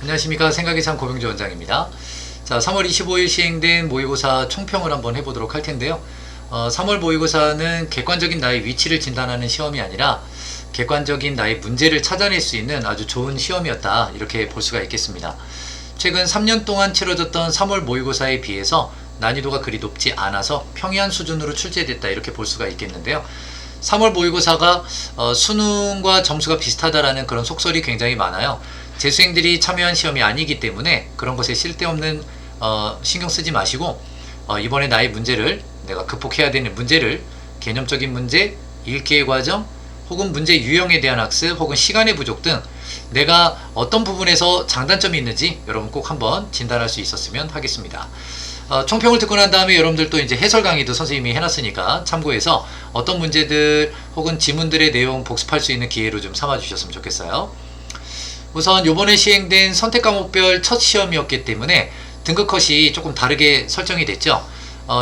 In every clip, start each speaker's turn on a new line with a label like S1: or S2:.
S1: 안녕하십니까. 생각의 상 고병주 원장입니다. 자, 3월 25일 시행된 모의고사 총평을 한번 해보도록 할 텐데요. 3월 모의고사는 객관적인 나의 위치를 진단하는 시험이 아니라 객관적인 나의 문제를 찾아낼 수 있는 아주 좋은 시험이었다, 이렇게 볼 수가 있겠습니다. 최근 3년 동안 치러졌던 3월 모의고사에 비해서 난이도가 그리 높지 않아서 평이한 수준으로 출제됐다, 이렇게 볼 수가 있겠는데요. 3월 모의고사가 수능과 점수가 비슷하다라는 그런 속설이 굉장히 많아요. 재수생들이 참여한 시험이 아니기 때문에 그런 것에 쓸데없는 신경 쓰지 마시고, 이번에 나의 문제를, 내가 극복해야 되는 문제를, 개념적인 문제, 읽기의 과정, 혹은 문제 유형에 대한 학습, 혹은 시간의 부족 등 내가 어떤 부분에서 장단점이 있는지 여러분 꼭 한번 진단할 수 있었으면 하겠습니다. 총평을 듣고 난 다음에 여러분들 또 이제 해설 강의도 선생님이 해놨으니까 참고해서 어떤 문제들 혹은 지문들의 내용 복습할 수 있는 기회로 좀 삼아 주셨으면 좋겠어요. 우선 요번에 시행된 선택 과목별 첫 시험이었기 때문에 등급 컷이 조금 다르게 설정이 됐죠.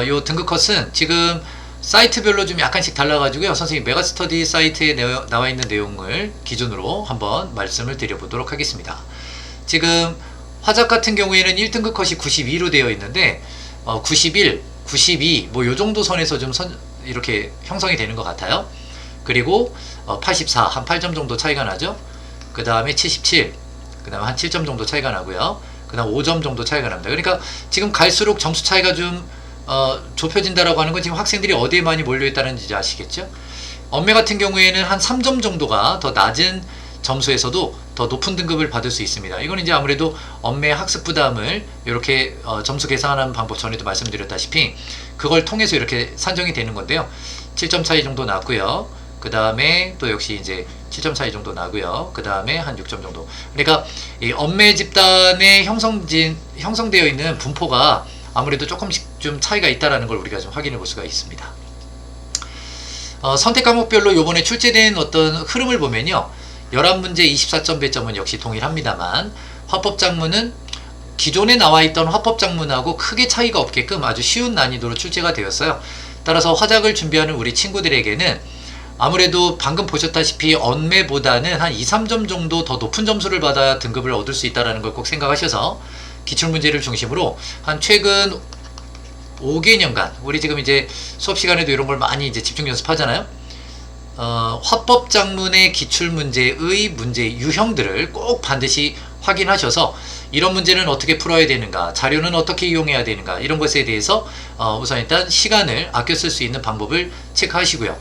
S1: 요 등급 컷은 지금 사이트별로 좀 약간씩 달라가지고요. 선생님 메가스터디 사이트에 나와 있는 내용을 기준으로 한번 말씀을 드려보도록 하겠습니다. 지금 화작 같은 경우에는 1등급 컷이 92로 되어 있는데 91, 92 뭐 요 정도 선에서 좀 이렇게 형성이 되는 것 같아요. 그리고 84, 한 8점 정도 차이가 나죠. 그 다음에 77, 그 다음에 한 7점 정도 차이가 나고요. 그 다음 5점 정도 차이가 납니다. 그러니까 지금 갈수록 점수 차이가 좀 좁혀진다라고 하는 건 지금 학생들이 어디에 많이 몰려있다는지 아시겠죠? 엄매 같은 경우에는 한 3점 정도가 더 낮은 점수에서도 더 높은 등급을 받을 수 있습니다. 이건 이제 아무래도 엄매 학습 부담을 이렇게 점수 계산하는 방법, 전에도 말씀드렸다시피 그걸 통해서 이렇게 산정이 되는 건데요. 7점 차이 정도 나고요. 그 다음에 또 역시 이제 7점 차이 정도 나고요. 그 다음에 한 6점 정도. 그러니까 이 엄매 집단에 형성되어 있는 분포가 아무래도 조금씩 좀 차이가 있다라는 걸 우리가 좀 확인해 볼 수가 있습니다. 선택 과목별로 요번에 출제된 어떤 흐름을 보면요. 11문제 24점 배점은 역시 동일합니다만 화법작문은 기존에 나와 있던 화법작문하고 크게 차이가 없게끔 아주 쉬운 난이도로 출제가 되었어요. 따라서 화작을 준비하는 우리 친구들에게는 아무래도 방금 보셨다시피 언매보다는 한 2, 3점 정도 더 높은 점수를 받아야 등급을 얻을 수 있다는 걸 꼭 생각하셔서 기출문제를 중심으로 한 최근 5개년간, 우리 지금 이제 수업 시간에도 이런 걸 많이 이제 집중 연습하잖아요. 화법작문의 기출문제의 문제 유형들을 꼭 반드시 확인하셔서 이런 문제는 어떻게 풀어야 되는가, 자료는 어떻게 이용해야 되는가, 이런 것에 대해서 우선 일단 시간을 아껴 쓸 수 있는 방법을 체크하시고요.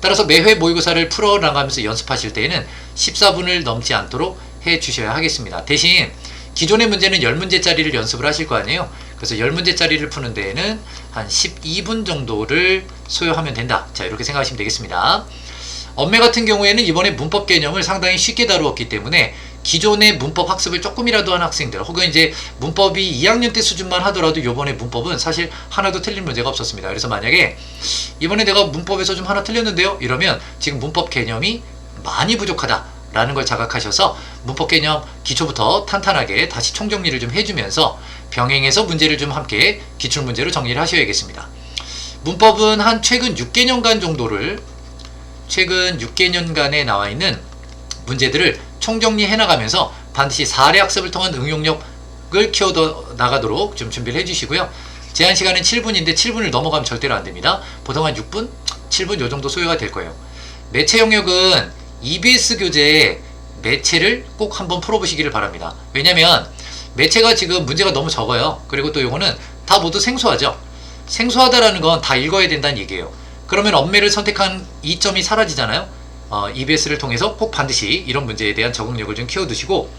S1: 따라서 매회 모의고사를 풀어나가면서 연습하실 때에는 14분을 넘지 않도록 해 주셔야 하겠습니다. 대신 기존의 문제는 10문제짜리를 연습을 하실 거 아니에요. 그래서 10문제짜리를 푸는 데에는 한 12분 정도를 소요하면 된다. 자, 이렇게 생각하시면 되겠습니다. 엄매 같은 경우에는 이번에 문법 개념을 상당히 쉽게 다루었기 때문에 기존의 문법 학습을 조금이라도 한 학생들, 혹은 이제 문법이 2학년 때 수준만 하더라도 이번에 문법은 사실 하나도 틀린 문제가 없었습니다. 그래서 만약에 이번에 내가 문법에서 좀 하나 틀렸는데요, 이러면 지금 문법 개념이 많이 부족하다 라는 걸 자각하셔서 문법 개념 기초부터 탄탄하게 다시 총정리를 좀 해주면서 병행해서 문제를 좀 함께 기출문제로 정리를 하셔야겠습니다. 문법은 한 최근 6개년간 정도를, 최근 6개년간에 나와 있는 문제들을 총정리해 나가면서 반드시 사례 학습을 통한 응용력을 키워 나가도록 좀 준비를 해주시고요. 제한 시간은 7분인데 7분을 넘어가면 절대로 안 됩니다. 보통 한 6분, 7분 요 정도 소요가 될 거예요. 매체 영역은 EBS 교재의 매체를 꼭 한번 풀어보시기를 바랍니다. 왜냐면 매체가 지금 문제가 너무 적어요. 그리고 또 요거는 다 모두 생소하죠. 생소하다라는 건 다 읽어야 된다는 얘기예요. 그러면 엄매를 선택한 이점이 사라지잖아요. EBS를 통해서 꼭 반드시 이런 문제에 대한 적응력을 좀 키워두시고,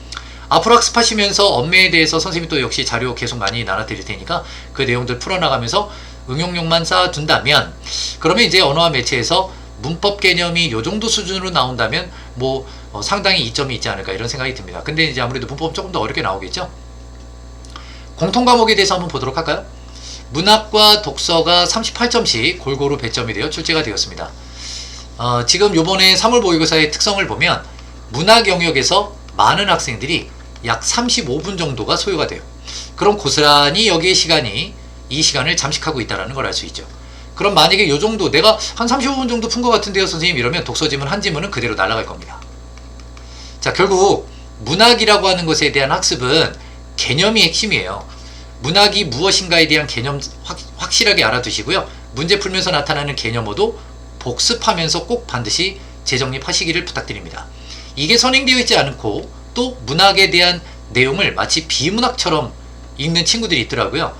S1: 앞으로 학습하시면서 엄매에 대해서 선생님이 또 역시 자료 계속 많이 나눠드릴 테니까 그 내용들 풀어나가면서 응용력만 쌓아둔다면, 그러면 이제 언어와 매체에서 문법 개념이 요 정도 수준으로 나온다면 뭐 상당히 이점이 있지 않을까, 이런 생각이 듭니다. 근데 이제 아무래도 문법은 조금 더 어렵게 나오겠죠. 공통 과목에 대해서 한번 보도록 할까요? 문학과 독서가 38점씩 골고루 배점이 되어 출제가 되었습니다. 지금 요번에 3월 모의고사의 특성을 보면 문학 영역에서 많은 학생들이 약 35분 정도가 소요가 돼요. 그럼 고스란히 여기에 이 시간을 잠식하고 있다는 걸 알 수 있죠. 그럼 만약에 요 정도, 내가 한 35분 정도 푼 것 같은데요 선생님, 이러면 독서 지문 한 지문은 그대로 날아갈 겁니다. 자, 결국 문학이라고 하는 것에 대한 학습은 개념이 핵심이에요. 문학이 무엇인가에 대한 개념 확실하게 알아두시고요. 문제 풀면서 나타나는 개념어도 복습하면서 꼭 반드시 재정립하시기를 부탁드립니다. 이게 선행되어 있지 않고 또 문학에 대한 내용을 마치 비문학처럼 읽는 친구들이 있더라고요.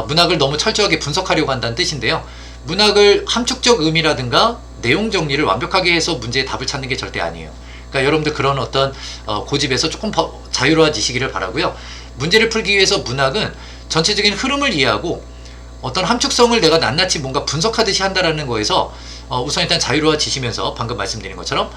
S1: 문학을 너무 철저하게 분석하려고 한다는 뜻인데요. 문학을 함축적 의미라든가 내용 정리를 완벽하게 해서 문제의 답을 찾는 게 절대 아니에요. 그러니까 여러분들 그런 어떤 고집에서 조금 자유로워지시기를 바라고요. 문제를 풀기 위해서 문학은 전체적인 흐름을 이해하고 어떤 함축성을 내가 낱낱이 뭔가 분석하듯이 한다라는 거에서 우선 일단 자유로워지시면서 방금 말씀드린 것처럼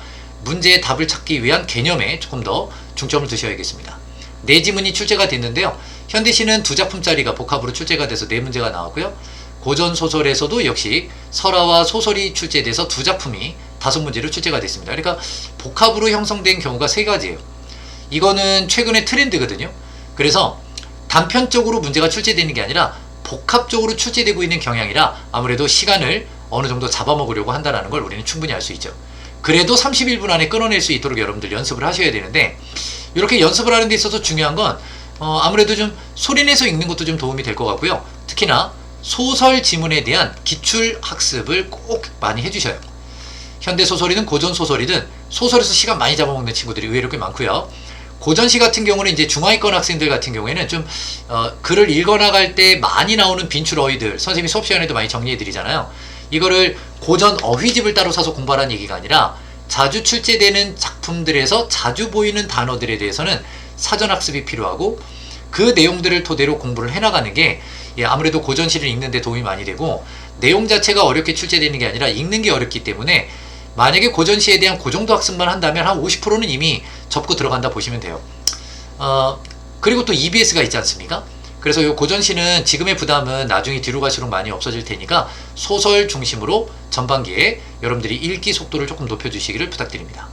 S1: 문제의 답을 찾기 위한 개념에 조금 더 중점을 두셔야겠습니다. 네 지문이 출제가 됐는데요. 현대시는 2작품짜리가 복합으로 출제가 돼서 4문제가 나왔고요. 고전소설에서도 역시 설화와 소설이 출제돼서 2작품이 5문제로 출제가 됐습니다. 그러니까 복합으로 형성된 경우가 3가지예요. 이거는 최근의 트렌드거든요. 그래서 단편적으로 문제가 출제되는 게 아니라 복합적으로 출제되고 있는 경향이라 아무래도 시간을 어느 정도 잡아먹으려고 한다는 걸 우리는 충분히 알 수 있죠. 그래도 31분 안에 끊어낼 수 있도록 여러분들 연습을 하셔야 되는데, 이렇게 연습을 하는 데 있어서 중요한 건 아무래도 좀 소리내서 읽는 것도 좀 도움이 될 것 같고요. 특히나 소설 지문에 대한 기출 학습을 꼭 많이 해주셔요. 현대소설이든 고전소설이든 소설에서 시간 많이 잡아먹는 친구들이 의외로 꽤 많고요. 고전시 같은 경우는 이제 중하위권 학생들 같은 경우에는 좀 글을 읽어나갈 때 많이 나오는 빈출 어휘들 선생님이 수업 시간에도 많이 정리해 드리잖아요. 이거를 고전 어휘집을 따로 사서 공부하라는 얘기가 아니라 자주 출제되는 작품들에서 자주 보이는 단어들에 대해서는 사전 학습이 필요하고 그 내용들을 토대로 공부를 해나가는 게 아무래도 고전시를 읽는 데 도움이 많이 되고, 내용 자체가 어렵게 출제되는 게 아니라 읽는 게 어렵기 때문에 만약에 고전시에 대한 그 정도 학습만 한다면 한 50%는 이미 접고 들어간다 보시면 돼요. 그리고 또 EBS가 있지 않습니까? 그래서 이 고전시는 지금의 부담은 나중에 뒤로 갈수록 많이 없어질 테니까 소설 중심으로 전반기에 여러분들이 읽기 속도를 조금 높여주시기를 부탁드립니다.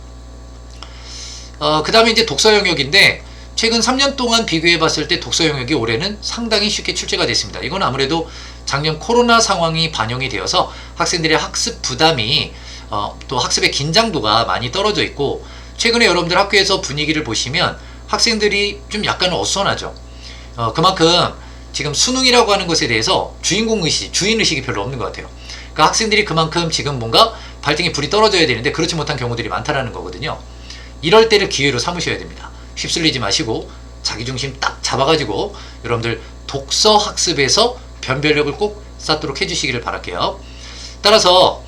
S1: 그 다음에 이제 독서 영역인데, 최근 3년 동안 비교해 봤을 때 독서 영역이 올해는 상당히 쉽게 출제가 됐습니다. 이건 아무래도 작년 코로나 상황이 반영이 되어서 학생들의 학습 부담이 또 학습의 긴장도가 많이 떨어져 있고, 최근에 여러분들 학교에서 분위기를 보시면 학생들이 좀 약간 어수선하죠. 그만큼 지금 수능이라고 하는 것에 대해서 주인의식이 별로 없는 것 같아요. 그러니까 학생들이 그만큼 지금 뭔가 발등에 불이 떨어져야 되는데 그렇지 못한 경우들이 많다라는 거거든요. 이럴 때를 기회로 삼으셔야 됩니다. 휩쓸리지 마시고 자기중심 딱 잡아가지고 여러분들 독서 학습에서 변별력을 꼭 쌓도록 해주시기를 바랄게요. 따라서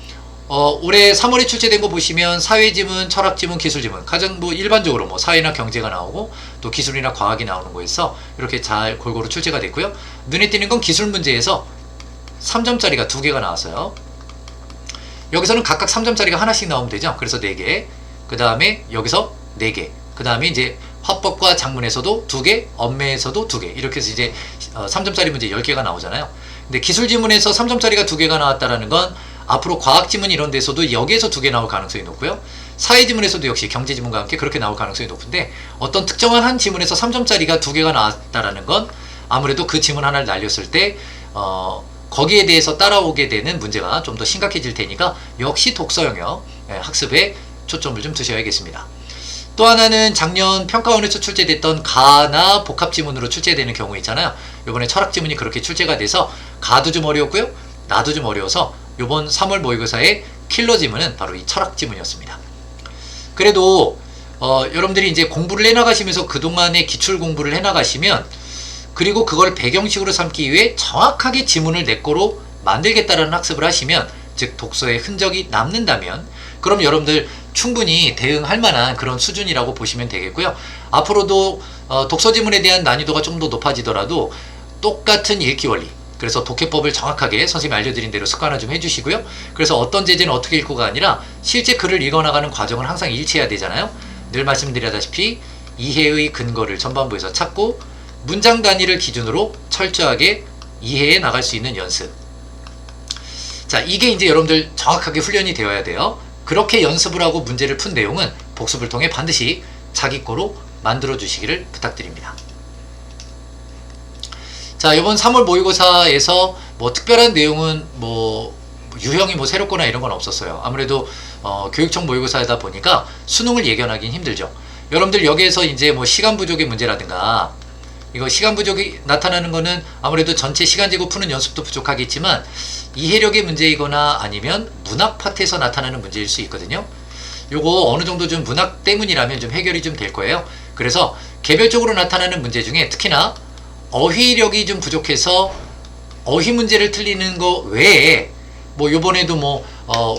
S1: 올해 3월에 출제된 거 보시면 사회지문, 철학지문, 기술지문, 가장 일반적으로 사회나 경제가 나오고 또 기술이나 과학이 나오는 거에서 이렇게 잘 골고루 출제가 됐고요. 눈에 띄는 건 기술 문제에서 3점짜리가 2개가 나왔어요. 여기서는 각각 3점짜리가 하나씩 나오면 되죠. 그래서 4개, 그 다음에 여기서 4개, 그 다음에 이제 화법과 작문에서도 2개, 언매에서도 2개, 이렇게 해서 이제 3점짜리 문제 10개가 나오잖아요. 근데 기술지문에서 3점짜리가 2개가 나왔다라는 건 앞으로 과학지문 이런 데서도 여기에서 2개 나올 가능성이 높고요. 사회지문에서도 역시 경제지문과 함께 그렇게 나올 가능성이 높은데, 어떤 특정한 한 지문에서 3점짜리가 2개가 나왔다라는 건 아무래도 그 지문 하나를 날렸을 때 거기에 대해서 따라오게 되는 문제가 좀 더 심각해질 테니까 역시 독서 영역 학습에 초점을 좀 두셔야겠습니다. 또 하나는 작년 평가원에서 출제됐던 가나 복합지문으로 출제되는 경우 있잖아요. 이번에 철학지문이 그렇게 출제가 돼서 가도 좀 어려웠고요. 나도 좀 어려워서 이번 3월 모의고사의 킬러 지문은 바로 이 철학지문이었습니다. 그래도 여러분들이 이제 공부를 해나가시면서 그동안의 기출 공부를 해나가시면, 그리고 그걸 배경식으로 삼기 위해 정확하게 지문을 내 거로 만들겠다라는 학습을 하시면, 즉 독서의 흔적이 남는다면 그럼 여러분들 충분히 대응할 만한 그런 수준이라고 보시면 되겠고요. 앞으로도 독서 지문에 대한 난이도가 좀 더 높아지더라도 똑같은 읽기 원리, 그래서 독해법을 정확하게 선생님이 알려드린 대로 습관화 좀 해주시고요. 그래서 어떤 제재는 어떻게 읽고가 아니라 실제 글을 읽어나가는 과정을 항상 일치해야 되잖아요. 늘 말씀드렸다시피 이해의 근거를 전반부에서 찾고 문장 단위를 기준으로 철저하게 이해해 나갈 수 있는 연습. 자, 이게 이제 여러분들 정확하게 훈련이 되어야 돼요. 그렇게 연습을 하고 문제를 푼 내용은 복습을 통해 반드시 자기 거로 만들어 주시기를 부탁드립니다. 자, 이번 3월 모의고사에서 특별한 내용은 유형이 새롭거나 이런 건 없었어요. 아무래도 교육청 모의고사이다 보니까 수능을 예견하기는 힘들죠. 여러분들 여기에서 이제 뭐 시간 부족의 문제라든가, 이거 시간 부족이 나타나는 거는 아무래도 전체 시간 제곱 푸는 연습도 부족하겠지만 이해력의 문제이거나 아니면 문학 파트에서 나타나는 문제일 수 있거든요. 요거 어느 정도 좀 문학 때문이라면 좀 해결이 좀 될 거예요. 그래서 개별적으로 나타나는 문제 중에 특히나 어휘력이 좀 부족해서 어휘 문제를 틀리는 거 외에, 뭐 요번에도 뭐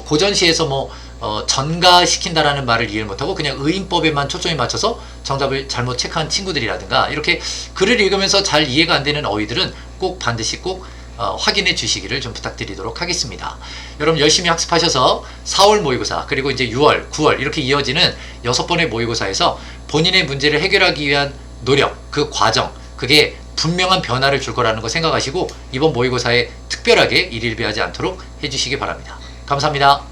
S1: 고전시에서 뭐 전가시킨다라는 말을 이해를 못하고 그냥 의인법에만 초점이 맞춰서 정답을 잘못 체크한 친구들이라든가, 이렇게 글을 읽으면서 잘 이해가 안 되는 어휘들은 꼭 반드시 꼭 확인해 주시기를 좀 부탁드리도록 하겠습니다. 여러분 열심히 학습하셔서 4월 모의고사 그리고 이제 6월, 9월 이렇게 이어지는 6번의 모의고사에서 본인의 문제를 해결하기 위한 노력, 그 과정, 그게 분명한 변화를 줄 거라는 거 생각하시고 이번 모의고사에 특별하게 일일비하지 않도록 해주시기 바랍니다. 감사합니다.